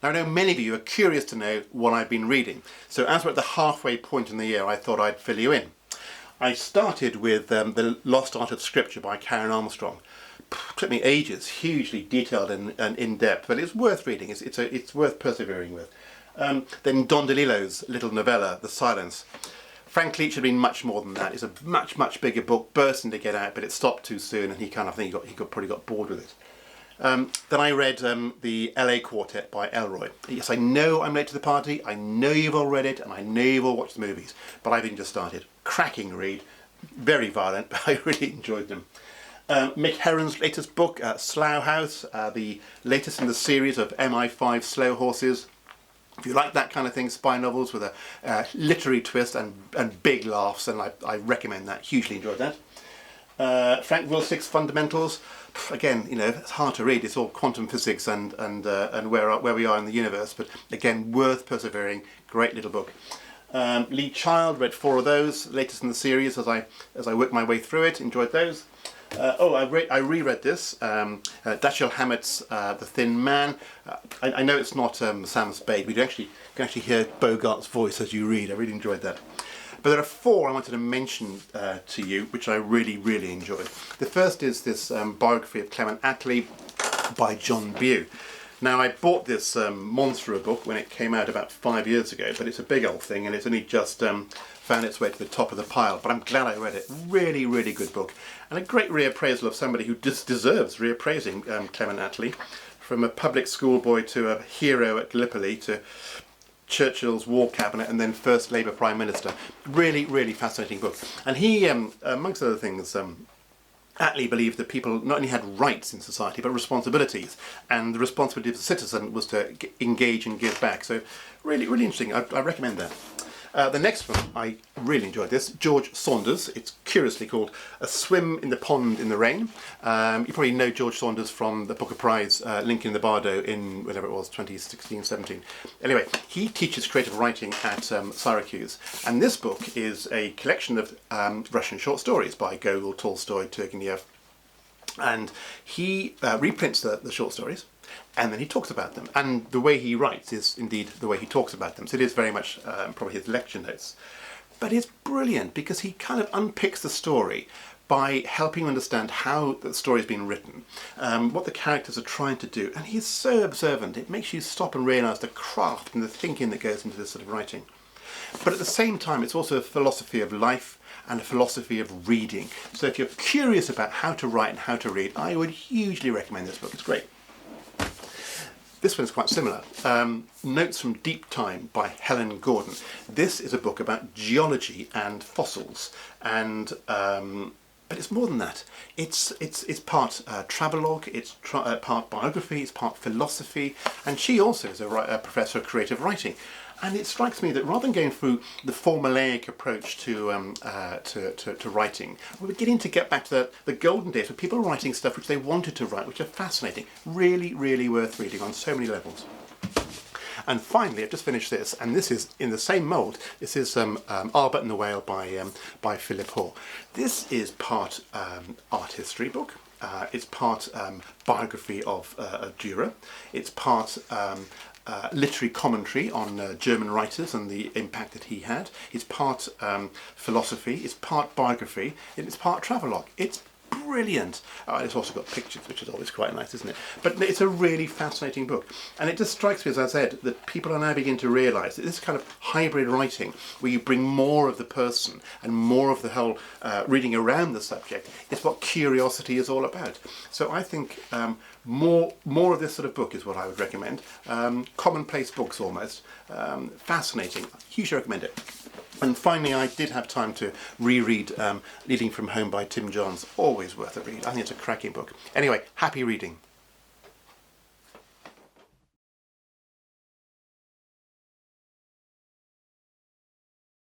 Now I know many of you are curious to know what I've been reading, so as we're at the halfway point in the year, I thought I'd fill you in. I started with The Lost Art of Scripture by Karen Armstrong. Took me ages, hugely detailed and in-depth, but it's worth reading. It's worth persevering with. Then Don DeLillo's little novella, The Silence. Frankly, it should have been much more than that. It's a much bigger book, bursting to get out, but it stopped too soon, and I think he probably got bored with it. Then I read the LA Quartet by Elroy. Yes, I know I'm late to the party, I know you've all read it, and I know you've all watched the movies, but I've only just started. Cracking read, very violent, but I really enjoyed them. Mick Herron's latest book, Slough House, the latest in the series of MI5 slow horses. If you like that kind of thing, spy novels with a literary twist and big laughs, and I recommend that. Hugely enjoyed that. Frank Wilczek's Fundamentals. Again, it's hard to read. It's all quantum physics and where we are in the universe. But again, worth persevering. Great little book. Lee Child, read 4 of those, latest in the series as I worked my way through it. Enjoyed those. I reread this, Dashiell Hammett's The Thin Man. I know it's not Sam Spade, but you can actually hear Bogart's voice as you read. I really enjoyed that. But there are 4 I wanted to mention to you, which I really enjoyed. The first is this biography of Clement Atlee by John Bew. Now, I bought this monster of a book when it came out about 5 years ago, but it's a big old thing, and it's only just found its way to the top of the pile. But I'm glad I read it. Really good book, and a great reappraisal of somebody who just deserves reappraising, Clement Atlee, from a public schoolboy to a hero at Gallipoli to Churchill's war cabinet and then first Labour Prime Minister. Really fascinating book. And he, amongst other things, Atlee believed that people not only had rights in society but responsibilities, and the responsibility of the citizen was to engage and give back. So really interesting. I recommend that. The next one, I really enjoyed this, George Saunders. It's curiously called A Swim in the Pond in the Rain. You probably know George Saunders from the Booker Prize, Lincoln in the Bardo in whatever it was, 2016-17. Anyway, he teaches creative writing at Syracuse, and this book is a collection of Russian short stories by Gogol, Tolstoy, Turgenev, and he reprints the short stories, and then he talks about them. And the way he writes is indeed the way he talks about them. So it is very much probably his lecture notes. But it's brilliant because he kind of unpicks the story by helping you understand how the story has been written, what the characters are trying to do. And he's so observant. It makes you stop and realise the craft and the thinking that goes into this sort of writing. But at the same time, it's also a philosophy of life and a philosophy of reading. So if you're curious about how to write and how to read, I would hugely recommend this book. It's great. This one's quite similar. Notes from Deep Time by Helen Gordon. This is a book about geology and fossils, and but it's more than that. It's part travelogue, it's part biography, it's part philosophy, and she also is a professor of creative writing. And it strikes me that rather than going through the formulaic approach to writing, we're beginning to get back to the golden days where people are writing stuff which they wanted to write, which are fascinating. Really worth reading on so many levels. And finally, I've just finished this, and this is in the same mould. This is Albert and the Whale by Philip Hoare. This is part art history book. It's part biography of Dürer. It's part literary commentary on German writers and the impact that he had. It's part philosophy, it's part biography, and it's part travelogue. It's brilliant. It's also got pictures, which is always quite nice, isn't it? But it's a really fascinating book. And it just strikes me, as I said, that people are now beginning to realise that this kind of hybrid writing, where you bring more of the person and more of the whole reading around the subject, is what curiosity is all about. So I think more of this sort of book is what I would recommend. Commonplace books almost. Fascinating. Hugely recommend it. And finally, I did have time to reread Leading from Home by Tim Johns. Always worth a read. I think it's a cracking book. Anyway, happy reading.